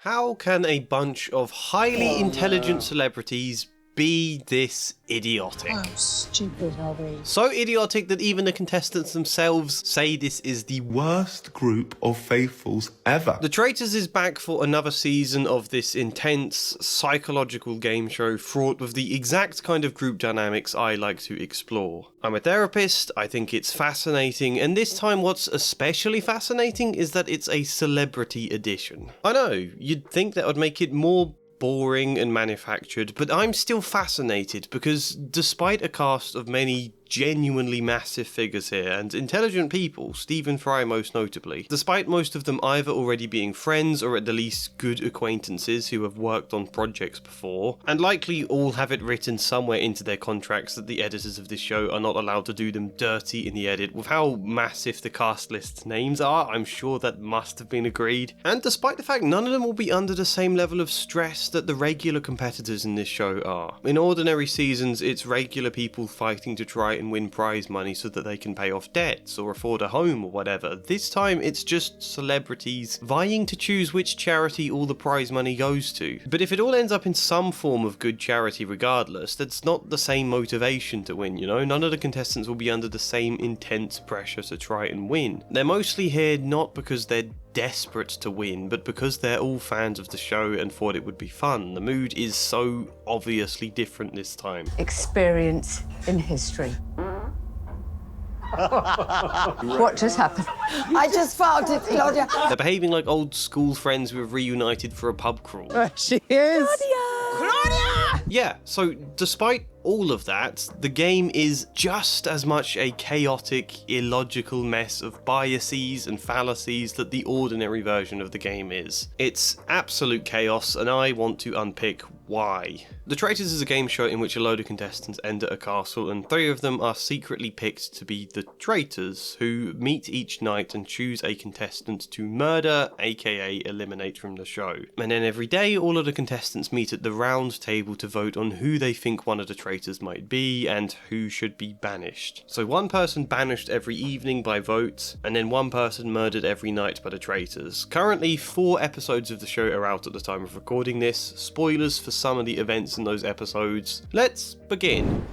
How can a bunch of highly intelligent celebrities be this idiotic? How stupid are we? So idiotic that even the contestants themselves say this is the Worst group of faithfuls ever. The Traitors is back for another season of this intense, psychological game show fraught with the exact kind of group dynamics I like to explore. I'm a therapist, I think it's fascinating, and this time what's especially fascinating is that it's a celebrity edition. I know, you'd think that would make it more boring and manufactured, but I'm still fascinated because despite a cast of many genuinely massive figures here and intelligent people, Stephen Fry most notably, despite most of them either already being friends or at the least good acquaintances who have worked on projects before, and likely all have it written somewhere into their contracts that the editors of this show are not allowed to do them dirty in the edit. With how massive the cast list's names are, I'm sure that must have been agreed. And despite the fact none of them will be under the same level of stress that the regular competitors in this show are. In ordinary seasons, it's regular people fighting to try and win prize money so that they can pay off debts or afford a home or whatever. This time it's just celebrities vying to choose which charity all the prize money goes to. But if it all ends up in some form of good charity regardless, that's not the same motivation to win, you know? None of the contestants will be under the same intense pressure to try and win. They're mostly here not because they're desperate to win, but because they're all fans of the show and thought it would be fun. The mood is so obviously different this time. Experience in history. What just happened? I just farted, Claudia. They're behaving like old school friends who have reunited for a pub crawl. She is. Claudia! Yeah, so despite all of that, the game is just as much a chaotic, illogical mess of biases and fallacies that the ordinary version of the game is. It's absolute chaos, and I want to unpick why. The Traitors is a game show in which a load of contestants enter a castle, and 3 of them are secretly picked to be the Traitors, who meet each night and choose a contestant to murder, aka eliminate from the show. And then every day, all of the contestants meet at the round table to vote on who they think one of the Traitors might be and who should be banished. So one person banished every evening by vote, and then one person murdered every night by the Traitors. Currently 4 episodes of the show are out at the time of recording this. Spoilers for some of the events in those episodes. Let's begin.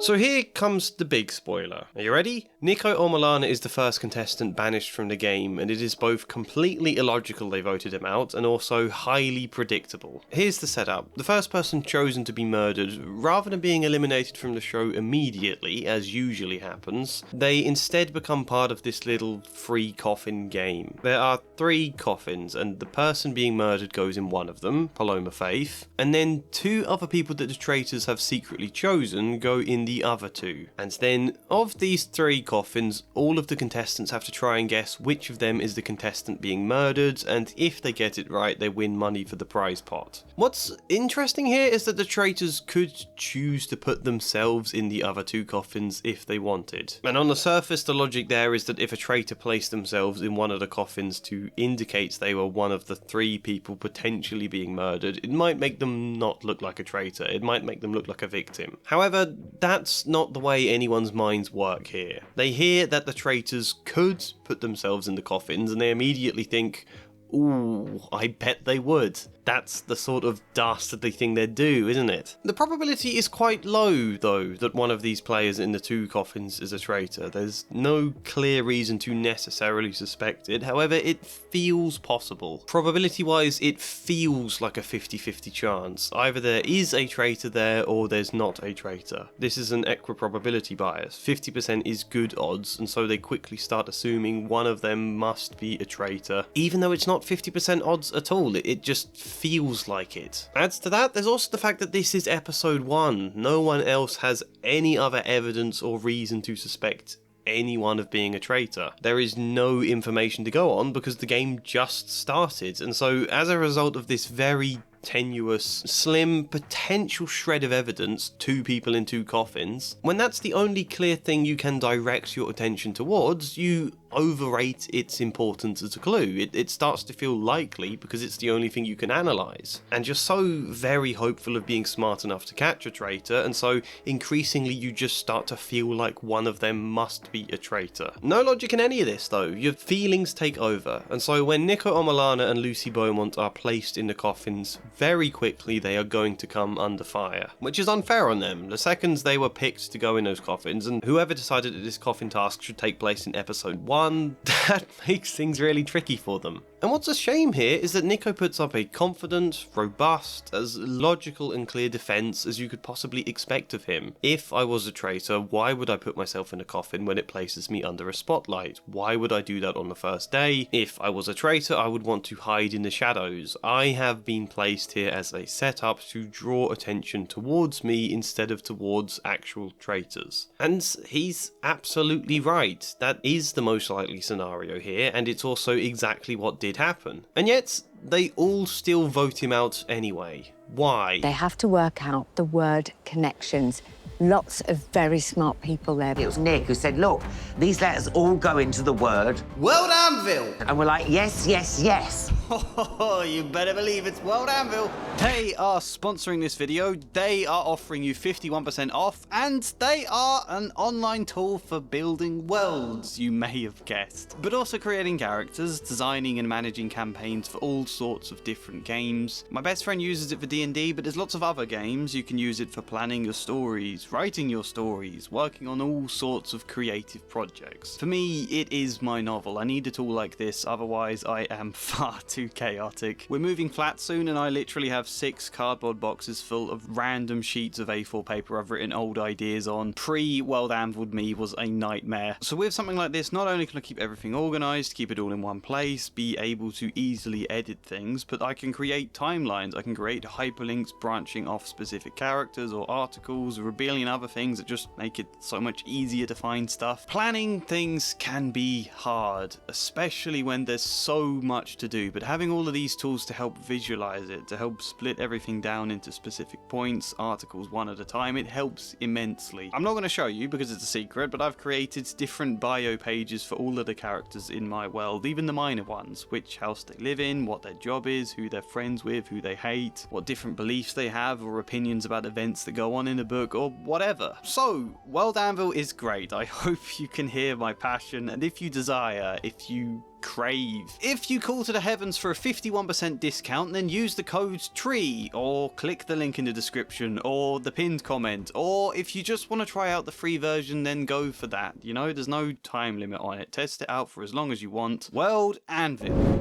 So here comes the big spoiler. Are you ready? Niko Omilana is the first contestant banished from the game, and it is both completely illogical they voted him out and also highly predictable. Here's the setup. The first person chosen to be murdered, rather than being eliminated from the show immediately, as usually happens, they instead become part of this little free coffin game. There are 3 coffins, and the person being murdered goes in one of them, Paloma Faith, and then 2 other people that the Traitors have secretly chosen go in the other 2. And then, of these 3 coffins, all of the contestants have to try and guess which of them is the contestant being murdered, and if they get it right, they win money for the prize pot. What's interesting here is that the Traitors could choose to put themselves in the other 2 coffins if they wanted. And on the surface, the logic there is that if a traitor placed themselves in one of the coffins to indicate they were one of the 3 people potentially being murdered, it might make them not look like a traitor, it might make them look like a victim. However, that's not the way anyone's minds work here. They hear that the Traitors could put themselves in the coffins and they immediately think, ooh, I bet they would. That's the sort of dastardly thing they'd do, isn't it? The probability is quite low, though, that one of these players in the 2 coffins is a traitor. There's no clear reason to necessarily suspect it, however, it feels possible. Probability-wise, it feels like a 50-50 chance. Either there is a traitor there, or there's not a traitor. This is an equiprobability bias. 50% is good odds, and so they quickly start assuming one of them must be a traitor, even though it's not 50% odds at all. It just feels like it. Adds to that, there's also the fact that this is episode 1. No one else has any other evidence or reason to suspect anyone of being a traitor. There is no information to go on because the game just started, and so as a result of this very tenuous, slim, potential shred of evidence, 2 people in 2 coffins, when that's the only clear thing you can direct your attention towards, you overrate its importance as a clue. It starts to feel likely because it's the only thing you can analyse. And you're so very hopeful of being smart enough to catch a traitor, and so increasingly you just start to feel like one of them must be a traitor. No logic in any of this though, your feelings take over, and so when Niko Omilana and Lucy Beaumont are placed in the coffins, very quickly they are going to come under fire. Which is unfair on them. The seconds they were picked to go in those coffins, and whoever decided that this coffin task should take place in episode 1, that makes things really tricky for them. And what's a shame here is that Niko puts up a confident, robust, as logical and clear defence as you could possibly expect of him. If I was a traitor, why would I put myself in a coffin when it places me under a spotlight? Why would I do that on the first day? If I was a traitor, I would want to hide in the shadows. I have been placed here as a setup to draw attention towards me instead of towards actual traitors. And he's absolutely right. That is the most likely scenario here, and it's also exactly what did happen. And yet, they all still vote him out anyway. Why? They have to work out the word connections. Lots of very smart people there. It was Nick who said, look, these letters all go into the word World Anvil! and we're like, yes, yes, yes. Oh, you better believe it's World Anvil. They are sponsoring this video, they are offering you 51% off, and they are an online tool for building worlds, you may have guessed. But also creating characters, designing and managing campaigns for all sorts of different games. My best friend uses it for D&D, but there's lots of other games. You can use it for planning your stories, writing your stories, working on all sorts of creative projects. For me, it is my novel. I need a tool like this, otherwise I am far too chaotic. We're moving flat soon, and I literally have 6 cardboard boxes full of random sheets of A4 paper I've written old ideas on. Pre-World Anviled me was a nightmare. So with something like this, not only can I keep everything organised, keep it all in one place, be able to easily edit things, but I can create timelines, I can create hyperlinks branching off specific characters or articles, or a billion other things that just make it so much easier to find stuff. Planning things can be hard, especially when there's so much to do, but having all of these tools to help visualize it, to help split everything down into specific points, articles one at a time, it helps immensely. I'm not going to show you because it's a secret, but I've created different bio pages for all of the characters in my world, even the minor ones, which house they live in, what their job is, who they're friends with, who they hate, what different beliefs they have or opinions about events that go on in the book, or whatever. So, World Anvil is great. I hope you can hear my passion, and if you desire, if you crave. If you call to the heavens for a 51% discount, then use the code TREE, or click the link in the description, or the pinned comment, or if you just want to try out the free version, then go for that. You know, there's no time limit on it. Test it out for as long as you want. World Anvil.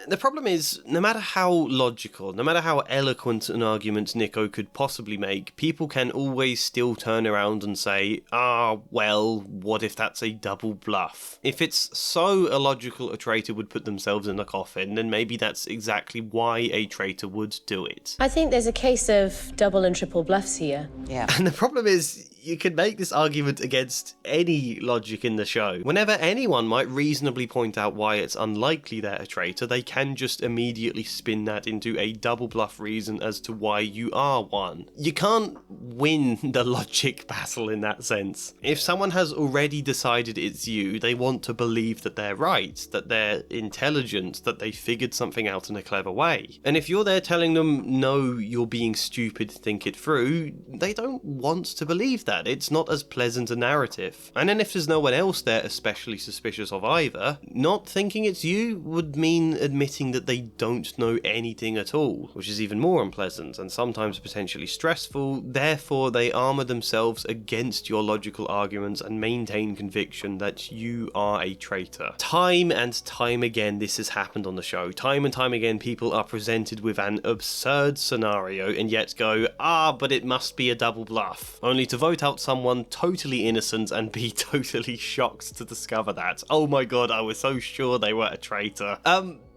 The problem is, no matter how logical, no matter how eloquent an argument Niko could possibly make, people can always still turn around and say, well, what if that's a double bluff? If it's so illogical a traitor would put themselves in a coffin, then maybe that's exactly why a traitor would do it. I think there's a case of double and triple bluffs here. Yeah. And the problem is, you can make this argument against any logic in the show. Whenever anyone might reasonably point out why it's unlikely they're a traitor, they can just immediately spin that into a double bluff reason as to why you are one. You can't win the logic battle in that sense. If someone has already decided it's you, they want to believe that they're right, that they're intelligent, that they figured something out in a clever way. And if you're there telling them, no, you're being stupid, think it through, they don't want to believe that. It's not as pleasant a narrative. And then if there's no one else there especially suspicious of either, not thinking it's you would mean admitting that they don't know anything at all, which is even more unpleasant and sometimes potentially stressful. Therefore, they armor themselves against your logical arguments and maintain conviction that you are a traitor. Time and time again this has happened on the show. Time and time again people are presented with an absurd scenario and yet go, but it must be a double bluff, only to vote vote out someone totally innocent and be totally shocked to discover that. Oh my god, I was so sure they were a traitor.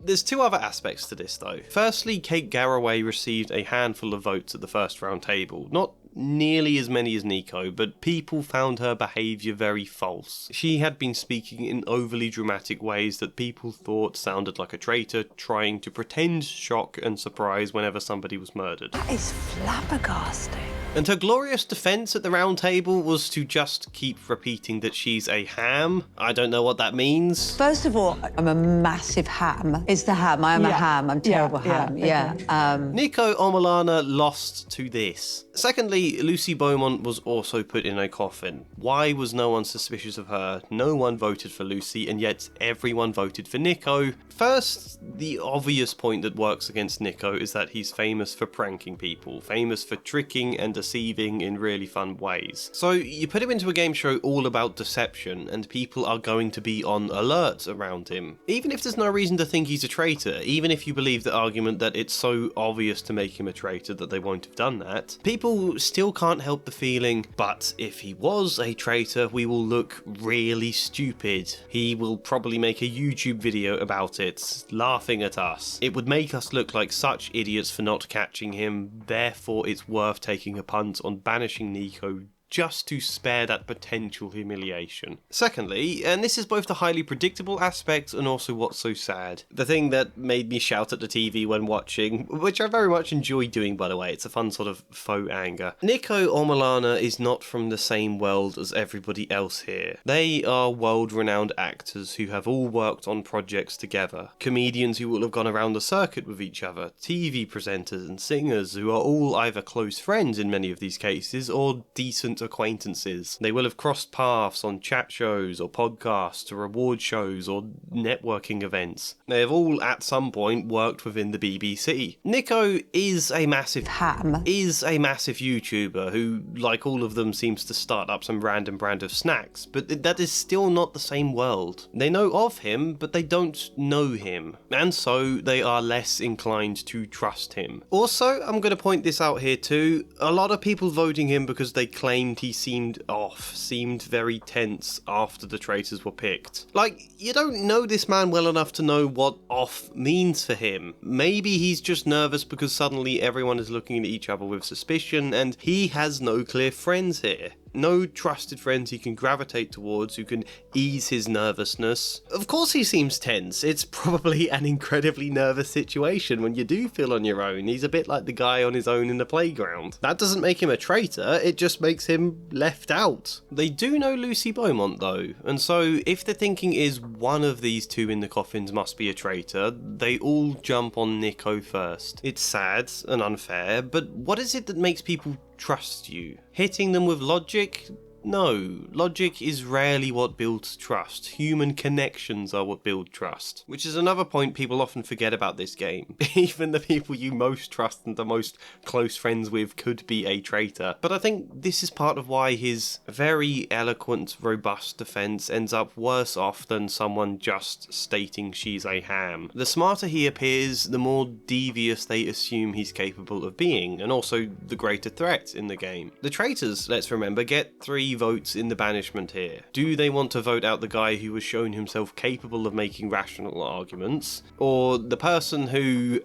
There's two other aspects to this though. Firstly, Kate Garraway received a handful of votes at the first round table. Not nearly as many as Niko, but people found her behaviour very false. She had been speaking in overly dramatic ways that people thought sounded like a traitor, trying to pretend shock and surprise whenever somebody was murdered. That is flabbergasting. And her glorious defence at the round table was to just keep repeating that she's a ham. I don't know what that means. First of all, I'm a massive ham. It's the ham. I am a ham. I'm terrible ham. Yeah. Niko Omilana lost to this. Secondly, Lucy Beaumont was also put in a coffin. Why was no one suspicious of her? No one voted for Lucy, and yet everyone voted for Niko. First, the obvious point that works against Niko is that he's famous for pranking people, famous for tricking and deceiving in really fun ways. So you put him into a game show all about deception, and people are going to be on alert around him. Even if there's no reason to think he's a traitor, even if you believe the argument that it's so obvious to make him a traitor that they won't have done that, people still can't help the feeling, but if he was a traitor, we will look really stupid. He will probably make a YouTube video about it, laughing at us. It would make us look like such idiots for not catching him, therefore it's worth taking a punt on banishing Niko just to spare that potential humiliation. Secondly, and this is both the highly predictable aspect and also what's so sad, the thing that made me shout at the TV when watching, which I very much enjoy doing by the way, it's a fun sort of faux anger. Niko Omilana is not from the same world as everybody else here. They are world-renowned actors who have all worked on projects together, comedians who will have gone around the circuit with each other, TV presenters and singers who are all either close friends in many of these cases or decent acquaintances. They will have crossed paths on chat shows or podcasts or award shows or networking events. They have all at some point worked within the BBC. Niko is a massive ham, is a massive YouTuber who, like all of them, seems to start up some random brand of snacks, but that is still not the same world. They know of him, but they don't know him, and so they are less inclined to trust him. Also, I'm going to point this out here too, a lot of people voting him because they claim he seemed off, seemed very tense after the traitors were picked. Like, you don't know this man well enough to know what off means for him. Maybe he's just nervous because suddenly everyone is looking at each other with suspicion and he has no clear friends here. No trusted friends he can gravitate towards who can ease his nervousness. Of course he seems tense. It's probably an incredibly nervous situation when you do feel on your own. He's a bit like the guy on his own in the playground. That doesn't make him a traitor, it just makes him left out. They do know Lucy Beaumont though, and so if the thinking is one of these two in the coffins must be a traitor, they all jump on Niko first. It's sad and unfair, but what is it that makes people trust you? Hitting them with logic? No, logic is rarely what builds trust. Human connections are what build trust. Which is another point people often forget about this game. Even the people you most trust and the most close friends with could be a traitor. But I think this is part of why his very eloquent, robust defense ends up worse off than someone just stating she's a ham. The smarter he appears, the more devious they assume he's capable of being, and also the greater threat in the game. The traitors, let's remember, get 3 votes in the banishment here. Do they want to vote out the guy who has shown himself capable of making rational arguments? Or the person who...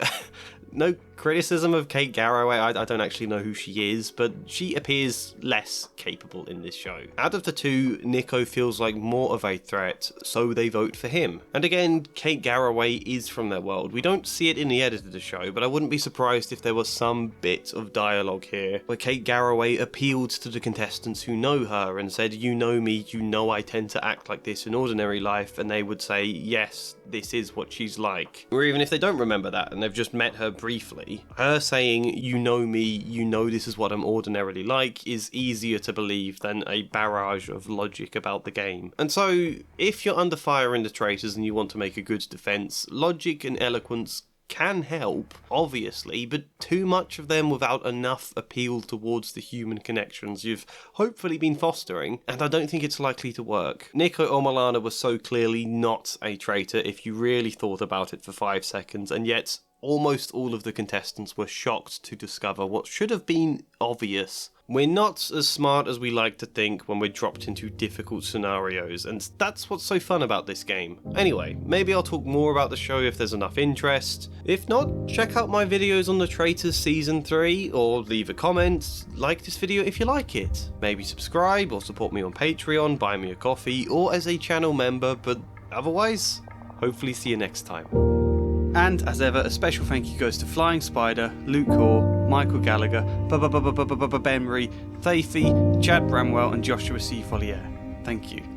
No criticism of Kate Garraway, I don't actually know who she is, but she appears less capable in this show. Out of the two, Niko feels like more of a threat, so they vote for him. And again, Kate Garraway is from their world. We don't see it in the edit of the show, but I wouldn't be surprised if there was some bit of dialogue here where Kate Garraway appealed to the contestants who know her and said, you know me, you know I tend to act like this in ordinary life, and they would say, yes, this is what she's like. Or even if they don't remember that and they've just met her briefly, her saying, you know me, you know this is what I'm ordinarily like, is easier to believe than a barrage of logic about the game. And so, if you're under fire in the Traitors and you want to make a good defense, logic and eloquence can help, obviously, but too much of them without enough appeal towards the human connections you've hopefully been fostering, and I don't think it's likely to work. Niko Omilana was so clearly not a traitor if you really thought about it for 5 seconds, and yet almost all of the contestants were shocked to discover what should have been obvious We're not as smart as we like to think when we're dropped into difficult scenarios, and that's what's so fun about this game. Anyway, maybe I'll talk more about the show if there's enough interest. If not, check out my videos on the Traitors Season 3, or leave a comment, like this video if you like it. Maybe subscribe, or support me on Patreon, buy me a coffee, or as a channel member, but otherwise, hopefully see you next time. And as ever, a special thank you goes to Flying Spider, Luke Core, Michael Gallagher, Benry, Thafi, Chad Bramwell, and Joshua C. Follier. Thank you.